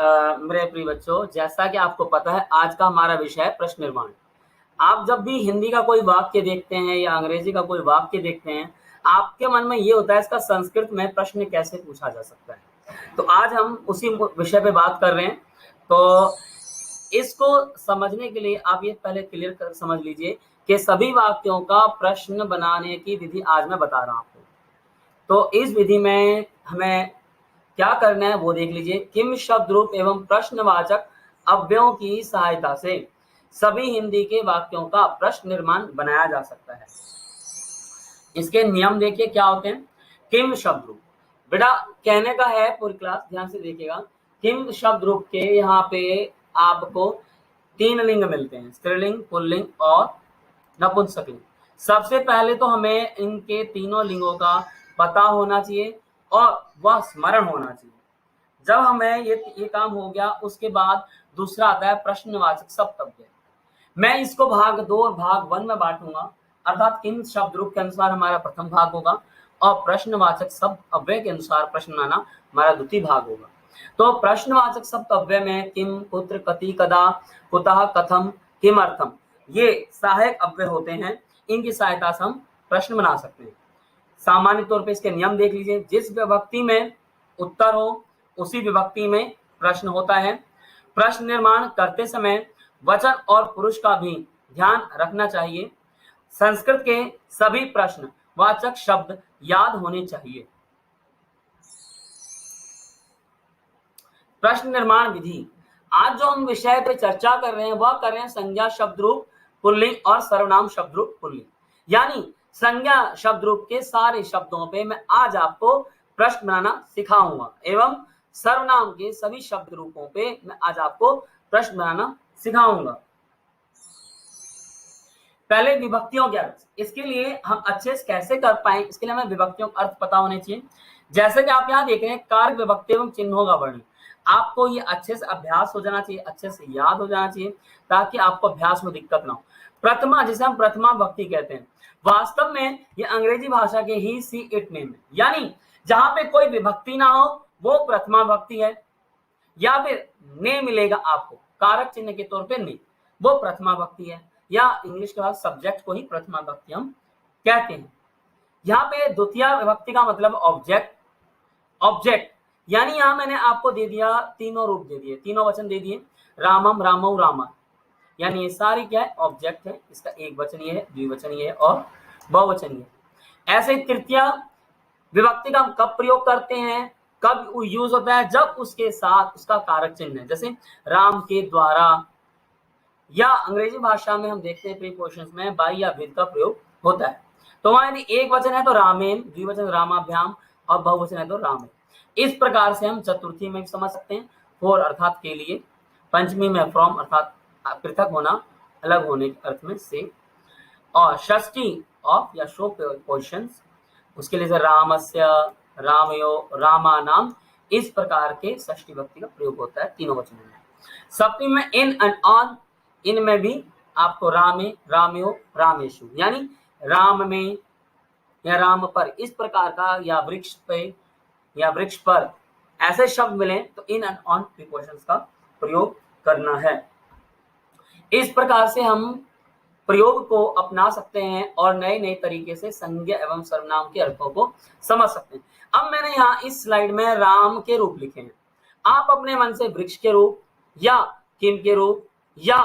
मेरे प्रिय बच्चों, जैसा कि आपको पता है आज का हमारा विषय है प्रश्न निर्माण। आप जब भी हिंदी का कोई वाक्य देखते हैं या अंग्रेजी का कोई वाक्य देखते हैं, आपके मन में ये होता है इसका संस्कृत में प्रश्न कैसे पूछा जा सकता है। तो आज हम उसी विषय पे बात कर रहे हैं। तो इसको समझने के लिए आप ये पहले क्लियर कर समझ लीजिए कि सभी वाक्यों का प्रश्न बनाने की विधि आज मैं बता रहा हूं आपको। तो इस विधि में हमें क्या करना है वो देख लीजिए। किम शब्द रूप एवं प्रश्नवाचक अव्ययों की सहायता से सभी हिंदी के वाक्यों का प्रश्न निर्माण बनाया जा सकता है। इसके नियम देखिए क्या होते हैं। किम शब्द रूप, बेटा कहने का है पूरी क्लास ध्यान से देखिएगा। किम शब्द रूप के यहाँ पे आपको 3 लिंग मिलते हैं, स्त्रीलिंग, पुल्लिंग और नपुंसकलिंग। सबसे पहले तो हमें इनके तीनों लिंगों का पता होना चाहिए और वह स्मरण होना चाहिए। जब हमें ये काम हो गया, उसके बाद दूसरा आता है प्रश्नवाचक सप्तव्य। मैं इसको भाग 2 और भाग 1 में बांटूंगा, अर्थात किम शब्द रूप के अनुसार हमारा प्रथम भाग होगा और प्रश्नवाचक सप्तव्य के अनुसार प्रश्न बनाना हमारा द्वितीय भाग होगा। तो प्रश्नवाचक सप्तव्य में किम, कुत्र, कति, कदा, कुतः, कथम, किमर्थम, ये सहायक अव्यय होते हैं। इनकी सहायता से हम प्रश्न बना सकते हैं। सामान्य तौर पे इसके नियम देख लीजिए। जिस विभक्ति में उत्तर हो उसी विभक्ति में प्रश्न होता है। प्रश्न निर्माण करते समय वचन और पुरुष का भी ध्यान रखना चाहिए। संस्कृत के सभी प्रश्न वाचक शब्द याद होने चाहिए। प्रश्न निर्माण विधि, आज जो हम विषय पे चर्चा कर रहे हैं वह कर रहे हैं संज्ञा शब्द रूप पुल्लिंग और सर्वनाम शब्द रूप पुल्लिंग। यानी संज्ञा शब्द रूप के सारे शब्दों पे मैं आज आपको प्रश्न बनाना सिखाऊंगा एवं सर्वनाम के सभी शब्द रूपों पे मैं आज आपको प्रश्न बनाना सिखाऊंगा। पहले विभक्तियों के अर्थ, इसके लिए हम अच्छे से कैसे कर पाए, इसके लिए हमें विभक्तियों का अर्थ पता होने चाहिए। जैसे कि आप यहाँ देख रहे हैं कारक विभक्ति एवं चिन्हों का वर्णन, आपको ये अच्छे से अभ्यास हो जाना चाहिए, अच्छे से याद हो जाना चाहिए ताकि आपको अभ्यास में दिक्कत ना हो। प्रथमा, जिसे हम प्रथमा विभक्ति कहते हैं, वास्तव में ये अंग्रेजी भाषा के ही सी इट नेम है। यानी जहां पे कोई विभक्ति ना हो वो प्रथमा विभक्ति है, या फिर ने मिलेगा आपको कारक चिन्ह के तौर पे ने, वो प्रथमा विभक्ति है। या इंग्लिश के बाद सब्जेक्ट को ही प्रथमा विभक्ति हम कहते हैं। यहाँ पे द्वितीय विभक्ति का मतलब ऑब्जेक्ट। ऑब्जेक्ट यानी यहाँ मैंने आपको दे दिया तीनों रूप दे दिए, तीनों वचन दे दिए, रामम, रामौ, रामा, यानी ये सारी क्या है, ऑब्जेक्ट है। इसका एक वचन ये है, द्विवचन ये है और बहुवचन ये। ऐसे तृतीय विभक्ति का हम कब प्रयोग करते हैं, कब यूज होता है, जब उसके साथ उसका कारक चिन्ह है, जैसे राम के द्वारा, या अंग्रेजी भाषा में हम देखते हैं प्रीपोजिशंस में बाई या विद का प्रयोग होता है। तो वहां यदि एक वचन है तो रामेन, द्विवचन रामाभ्याम और बहुवचन है तो रामे। इस प्रकार से हम चतुर्थी में भी समझ सकते हैं, फोर अर्थात के लिए, पंचमी में फ्रॉम अर्थात पृथक होना, अलग होने के अर्थ में से, और षष्ठी ऑफ या शो पोजिशंस, उसके लिए रामस्य, रामयो, रामा नाम, इस प्रकार के षष्ठी विभक्ति का प्रयोग होता है तीनों वचनों में। सप्तमी में इन एंड ऑन, इनमें भी आपको रामे, रामयो, रामेशु, यानी राम में या राम पर, इस प्रकार का, या वृक्ष पे या वृक्ष पर, ऐसे शब्द मिले तो इन एंड ऑन प्रीपोजिशंस का प्रयोग करना है। इस प्रकार से हम प्रयोग को अपना सकते हैं और नए नए तरीके से संज्ञा एवं सर्वनाम के अर्थों को समझ सकते हैं। अब मैंने यहाँ इस स्लाइड में राम के रूप लिखे हैं, आप अपने मन से वृक्ष के रूप या किम के रूप या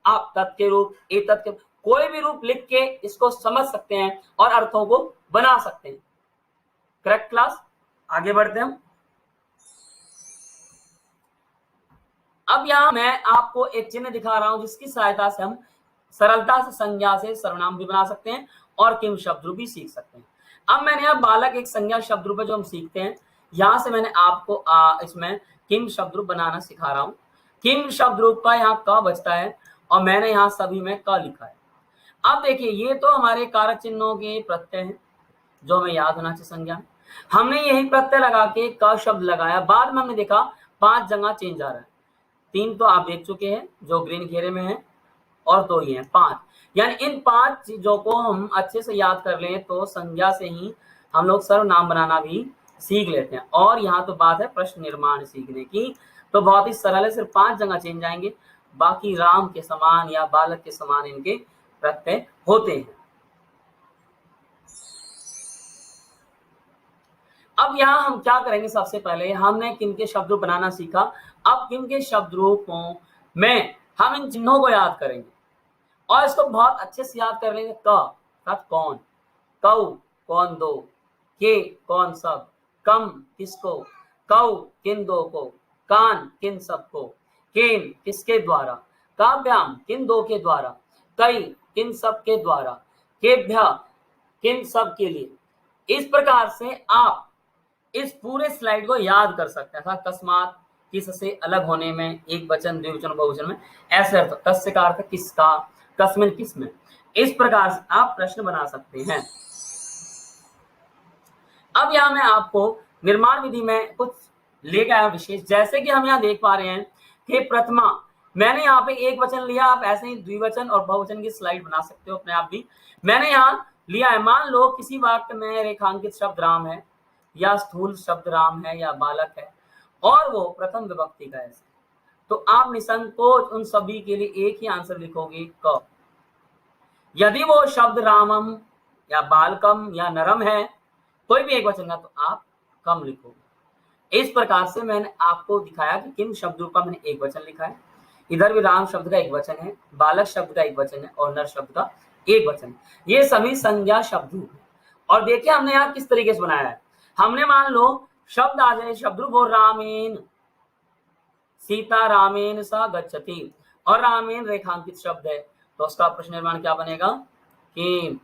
आप तत् के रूप, एतत् के, कोई भी रूप लिख के इसको समझ सकते हैं और अर्थों को बना सकते हैं। करेक्ट क्लास, आगे बढ़ते हैं। अब यहां मैं आपको एक चिन्ह दिखा रहा हूं जिसकी सहायता से हम सरलता से संज्ञा से सर्वनाम भी बना सकते हैं और किम शब्द रूप भी सीख सकते हैं। अब मैंने यहाँ बालक एक संज्ञा शब्द रूप है जो हम सीखते हैं, यहां से मैंने आपको इसमें किम शब्द रूप बनाना सिखा रहा हूं। किम शब्द रूप का यहाँ क बचता है और मैंने यहाँ सभी में क लिखा है। अब देखिए ये तो हमारे कारक चिन्हों के प्रत्यय हैं जो हमें याद होना चाहिए संज्ञा। हमने यही प्रत्यय लगा के क शब्द लगाया, बाद में हमने देखा 5 जगह चेंज आ रहा है। 3 तो आप देख चुके हैं जो ग्रीन घेरे में है और 2 ही हैं, 5, यानी इन 5 चीजों को हम अच्छे से याद कर लें तो संज्ञा से ही हम लोग सर्वनाम बनाना भी सीख लेते हैं। और यहाँ तो बात है प्रश्न निर्माण सीखने की, तो बहुत ही सरल है, सिर्फ 5 जगह चेंज आएंगे, बाकी राम के समान या बालक के समान इनके प्रत्यय होते हैं। अब यहाँ हम क्या करेंगे, सबसे पहले हमने किन के शब्द रूप बनाना सीखा, अब किन के शब्द रूपों में हम इन चिन्हों को याद करेंगे और इसको बहुत अच्छे से याद कर लेंगे। क कौन, कौ कौन दो, के कौन सब, कम किसको, कौ किन दो को, कान किन सबको, केन किसके द्वारा, काव्याम किन दो के द्वारा, कई किन सब के द्वारा, केभ्य किन सब के लिए। इस प्रकार से आप इस पूरे स्लाइड को याद कर सकते हैं। अकस्मात किस से अलग होने में, एक वचन द्विवचन बहुवचन में ऐसे अर्थ, तस्य का अर्थ किसका, कस्मिन किसमें, इस प्रकार से आप प्रश्न बना सकते हैं। अब यहाँ मैं आपको निर्माण विधि में कुछ ले गया विशेष, जैसे कि हम यहाँ देख पा रहे हैं कि प्रथमा, मैंने यहाँ पे एक वचन लिया, आप ऐसे ही द्विवचन और बहुवचन की स्लाइड बना सकते हो अपने आप भी। मैंने यहाँ लिया है, मान लो किसी वाक्य में रेखांकित शब्द राम है या स्थूल शब्द राम है या बालक है और वो प्रथम विभक्ति का है, तो आप निसंकोच उन सभी के लिए एक ही आंसर लिखोगे, क। यदि वो शब्द रामम या बालकम या नरम है, कोई भी एक वचन का, तो आप कम लिखोगे। इस प्रकार से मैंने आपको दिखाया कि किन शब्दों का मैंने एक वचन लिखा है। इधर भी राम शब्द का एक वचन है, बालक शब्द का एक वचन है और नर शब्द का एक वचन है। ये सभी संज्ञा शब्द हैं। और देखिए हमने यहाँ किस तरीके से बनाया है। हमने मान लो शब्द आ जाए, शब्द रूप हो रामेन, सीता रामेन सा गच्छति, और रामेन रेखांकित शब्द है, तो उसका प्रश्न निर्माण क्या बनेगा कि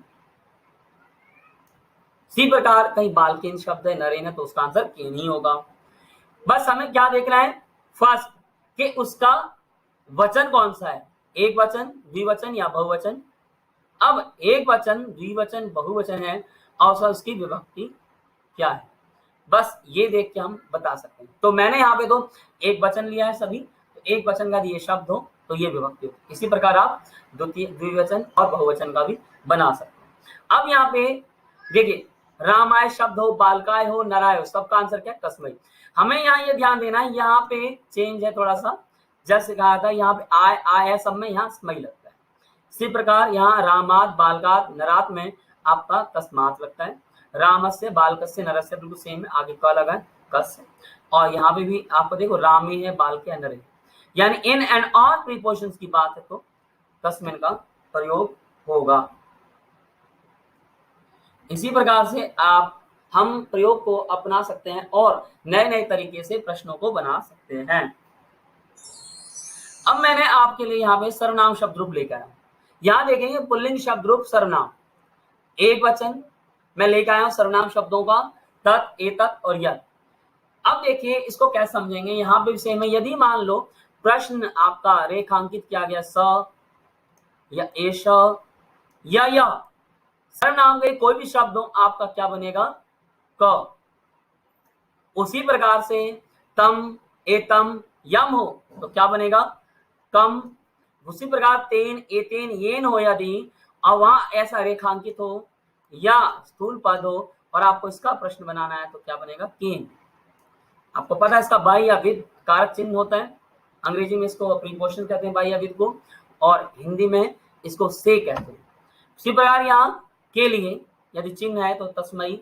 इसी प्रकार कहीं बालकेन शब्द है, नरेन है, तो उसका आंसर केन ही होगा। बस हमें क्या देखना है, फर्स्ट कि उसका वचन कौन सा है, एक वचन, द्विवचन या बहुवचन। अब एक वचन, द्विवचन, बहुवचन है और उसकी विभक्ति क्या है, बस ये देख के हम बता सकते हैं। तो मैंने यहाँ पे तो एक वचन लिया है सभी, तो एक वचन का ये शब्द हो तो ये विभक्ति हो। इसी प्रकार आप द्वितीय, द्विवचन और बहुवचन का भी बना सकते हैं। अब यहाँ पे देखिए, रामाय शब्द हो, बालकाय हो, नराय हो, सबका आंसर क्या है, तस्मै। हमें यहाँ ये ध्यान देना है, यहाँ पे चेंज है थोड़ा सा, जैसे कहा था यहाँ पे आय है, सब में यहाँ स्मै लगता है। इसी प्रकार यहाँ रामात, बालकात, नरात में आपका तस्मात लगता है। रामस्य, बालकस्य, नरस्य बिल्कुल सेम है, आगे का लगा है कस्य। और यहाँ पे भी आपको देखो रामी है, बालक है, नर है, यानी इन एंड ऑल प्रीपोजिशंस की बात है तो तस्मिन का प्रयोग होगा। इसी प्रकार से हम प्रयोग को अपना सकते हैं और नए नए तरीके से प्रश्नों को बना सकते हैं। अब मैंने आपके लिए यहाँ पे सर्वनाम शब्द रूप लेकर आया। यहाँ देखेंगे पुल्लिंग शब्द रूप सर्वनाम, एक वचन मैं लेकर आया हूं सर्वनाम शब्दों का, तत्, एतत् और यत्। अब देखिए इसको कैसे समझेंगे, यहाँ पे सेम है। यदि मान लो प्रश्न आपका रेखांकित किया गया स या एष या य, सर्वनाम के कोई भी शब्द हो, आपका क्या बनेगा, क। उसी प्रकार से तम, एतम, यम हो तो क्या बनेगा, कम। उसी प्रकार तेन, एतेन, येन हो यदि और वहां ऐसा रेखांकित हो या स्थूल पद हो और आपको इसका प्रश्न बनाना है तो क्या बनेगा, केन। आपको पता है इसका बाई या विद कारक चिन्ह होता है, अंग्रेजी में इसको प्रीपोजिशन कहते हैं बाई या विद को, और हिंदी में इसको से कहते हैं। इसी प्रकार यहाँ के लिए यदि चिन्ह है तो तस्मै,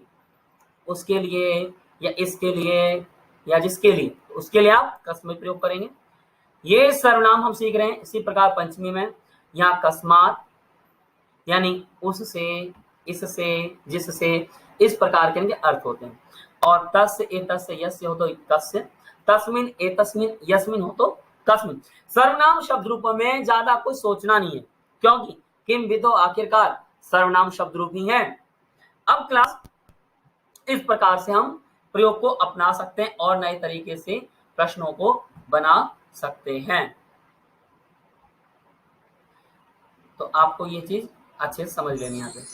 उसके लिए या इसके लिए या जिसके लिए, उसके लिए आप तस्मै प्रयोग करेंगे। ये सर्वनाम हम सीख रहे हैं। इसी प्रकार पंचमी में यहाँ कस्मात यानी उससे, इससे, जिससे, इस प्रकार के अर्थ होते हैं। और तस्य, एतस्य, यस्य हो तो तस्य, तस्मिन, एतस्मिन, यस्मिन हो तो तस्मिन। सर्वनाम शब्द रूप में ज्यादा कुछ सोचना नहीं है, क्योंकि किम विदो आखिरकार सर्वनाम शब्द रूप ही है। अब क्लास इस प्रकार से हम प्रयोग को अपना सकते हैं और नए तरीके से प्रश्नों को बना सकते हैं। तो आपको ये चीज अच्छे से समझ लेनी है।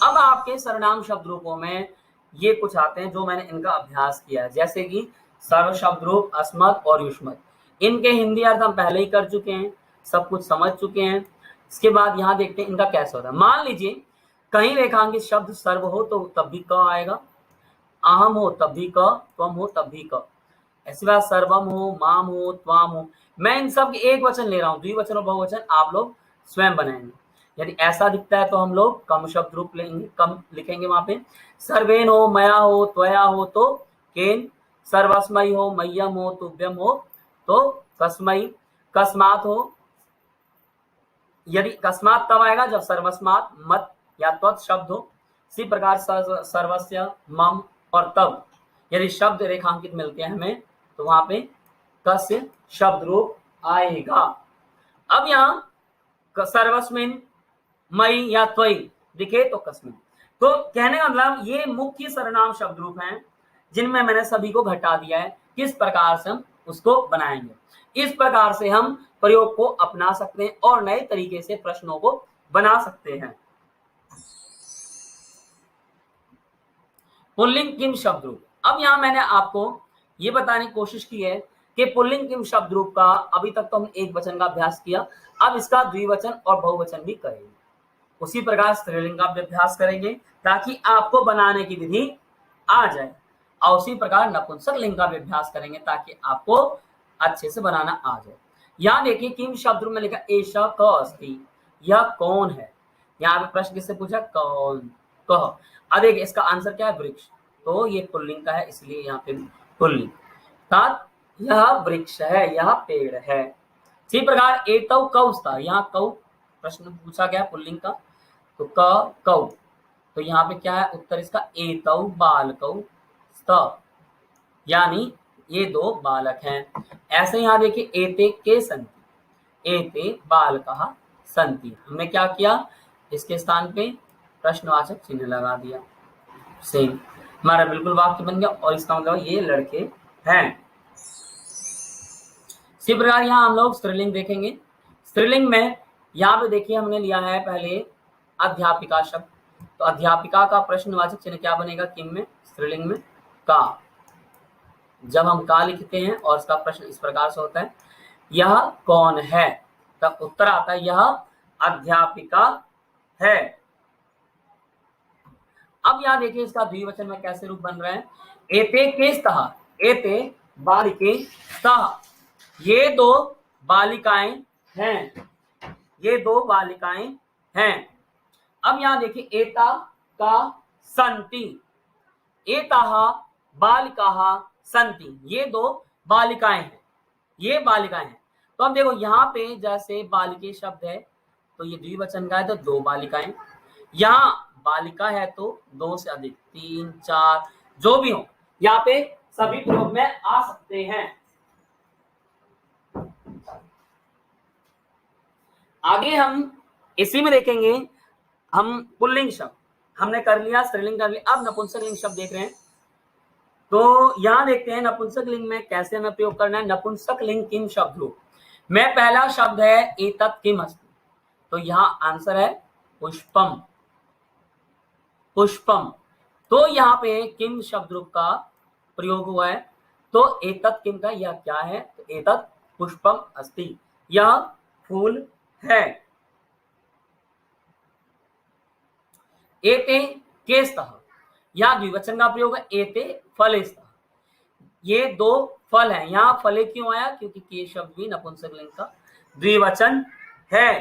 अब आपके सर्वनाम शब्द रूपों में ये कुछ आते हैं जो मैंने इनका अभ्यास किया है, जैसे कि सर्व शब्द रूप, अस्मत् और युष्मत्। इनके हिंदी अर्थ हम पहले ही कर चुके हैं, सब कुछ समझ चुके हैं। इसके बाद यहाँ देखते हैं इनका कैसे होता है। मान लीजिए कहीं रेखांकित शब्द सर्व हो तो तब भी क आएगा, अहम हो तब भी क, त्वम हो तब भी क। ऐसी बात सर्वम हो, माम हो, त्वाम हो, मैं इन सब एक वचन ले रहा हूँ, द्विवचन और बहुवचन आप लोग स्वयं बनाएंगे। यदि ऐसा दिखता है तो हम लोग कम शब्द रूप लेंगे, कम लिखेंगे वहां पे। सर्वेन हो, मया हो, त्वया हो तो केन, सर्वस्मय हो, मह्यम हो, तुभ्यम हो तो कस्मई, कस्मात हो, यदि कस्मात तब आएगा जब सर्वस्मात, मत या त्वत शब्द हो। इसी प्रकार सर्वस्य, मम और तब यदि शब्द रेखांकित मिलते हैं हमें तो वहां पे कस्य शब्द रूप आएगा। अब यहाँ सर्वस्मिन, मई या त्वई दिखे तो कस्मिन। तो कहने का मतलब ये मुख्य सर्वनाम शब्द रूप हैं जिनमें मैंने सभी को घटा दिया है। किस प्रकार से हम उसको बनाएंगे, इस प्रकार से हम प्रयोग को अपना सकते हैं और नए तरीके से प्रश्नों को बना सकते हैं। पुल्लिंग किम शब्द रूप, अब यहां मैंने आपको ये बताने की कोशिश की है कि पुल्लिंग किम शब्द रूप का अभी तक तो हम एक वचन का अभ्यास किया, अब इसका द्विवचन और बहुवचन भी करेंगे। उसी प्रकार स्त्रीलिंग का अभ्यास करेंगे ताकि आपको बनाने की विधि आ जाए, और उसी प्रकार नपुंसक लिंग का भी अभ्यास करेंगे ताकि आपको अच्छे से बनाना आ जाए। यहाँ देखिए किम शब्द में लिखा एषा क अस्ति, यह कौन है। यहाँ पे प्रश्न किससे पूछा, कौन, कह। अब देखिए इसका आंसर क्या है, वृक्ष, तो ये पुल्लिंग का है इसलिए यहाँ पे पुल्लिंग। तात यह वृक्ष है, यह पेड़ है। इसी प्रकार एतौ कौस्ता, यहाँ कौ प्रश्न पूछा गया पुल्लिंग का, तो क कौ, तो यहाँ पे क्या है उत्तर इसका, एतौ बालकौ स्त, यानी ये दो बालक हैं। ऐसे यहाँ देखिए एते के संति, एते बालकः संति, हमने क्या किया, इसके स्थान पे प्रश्नवाचक चिन्ह लगा दिया। सेम हमारा बिल्कुल वाक्य बन गया और इसका मतलब ये लड़के हैं। इसी प्रकार यहाँ हम लोग स्त्रीलिंग देखेंगे। स्त्रीलिंग में यहाँ पे देखिए हमने लिया है पहले अध्यापिका शब्द, तो अध्यापिका का प्रश्नवाचक चिन्ह क्या बनेगा, किम में, स्त्रीलिंग में का। जब हम का लिखते हैं और इसका प्रश्न इस प्रकार से होता है, यह कौन है, तब उत्तर आता है यह अध्यापिका है। अब यहाँ देखिए इसका द्विवचन में कैसे रूप बन रहा है, एते के स्तः, एते बालिके स्तः, ये दो बालिकाएं हैं, ये दो बालिकाएं हैं। अब यहाँ देखिए एता का संति, एताः बालिकाः संति, ये दो बालिकाएं हैं, ये बालिकाएं हैं। तो अब देखो यहाँ पे जैसे बालिके शब्द है तो ये द्विवचन का है तो दो बालिकाएं, यहाँ बालिका है तो दो से अधिक, तीन, चार, जो भी हो यहाँ पे सभी प्रयोग में आ सकते हैं। आगे हम इसी में देखेंगे, हम पुल्लिंग शब्द हमने कर लिया, स्त्रीलिंग कर लिया, अब नपुंसक लिंग शब्द देख रहे हैं। तो यहां देखते हैं नपुंसक लिंग में कैसे हमें प्रयोग करना है। नपुंसक लिंग किम शब्द रूप में पहला शब्द है एतत् किम अस्ति, तो यहाँ आंसर है पुष्पम, पुष्पम। तो यहाँ पे किम शब्द रूप का प्रयोग हुआ है, तो एतत् किम का यह क्या है, तो एतत् पुष्पम अस्ति, यह फूल है। एते के स्तः, यहाँ द्विवचन का प्रयोग है, एते फले स्तः, ये दो फल हैं। यहाँ फले क्यों आया, क्योंकि के शब्द भी नपुंसक लिंग का द्विवचन है।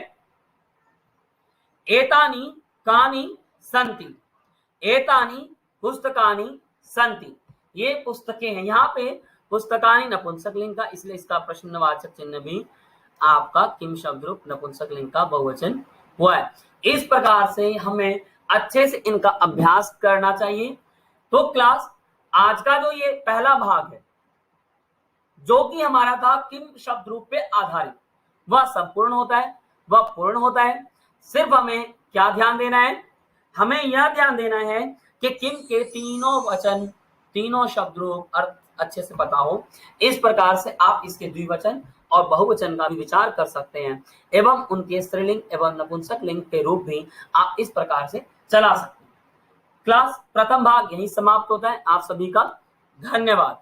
एतानि कानि सन्ति, एतानि पुस्तकानि सन्ति, ये पुस्तकें हैं। यहाँ पे पुस्तकानि नपुंसक लिंग का, इसलिए इसका प्रश्नवाचक चिन्ह भी आपका किम शब्द रूप नपुंसक लिंग का बहुवचन हुआ है। इस प्रकार से हमें अच्छे से इनका अभ्यास करना चाहिए। तो क्लास आज का जो ये पहला भाग है जो कि हमारा था किम शब्द रूप पे आधारित, वह संपूर्ण होता है, वह पूर्ण होता है। सिर्फ हमें क्या ध्यान देना है, हमें यह ध्यान देना है कि किम के तीनों वचन, तीनों शब्द रूप अर्थ अच्छे से पता हो। इस प्रकार से आप इसके द्विवचन और बहुवचन का भी विचार कर सकते हैं एवं उनके स्त्रीलिंग एवं नपुंसक लिंग के रूप भी आप इस प्रकार से चला सकते हैं। क्लास प्रथम भाग यहीं समाप्त होता है। आप सभी का धन्यवाद।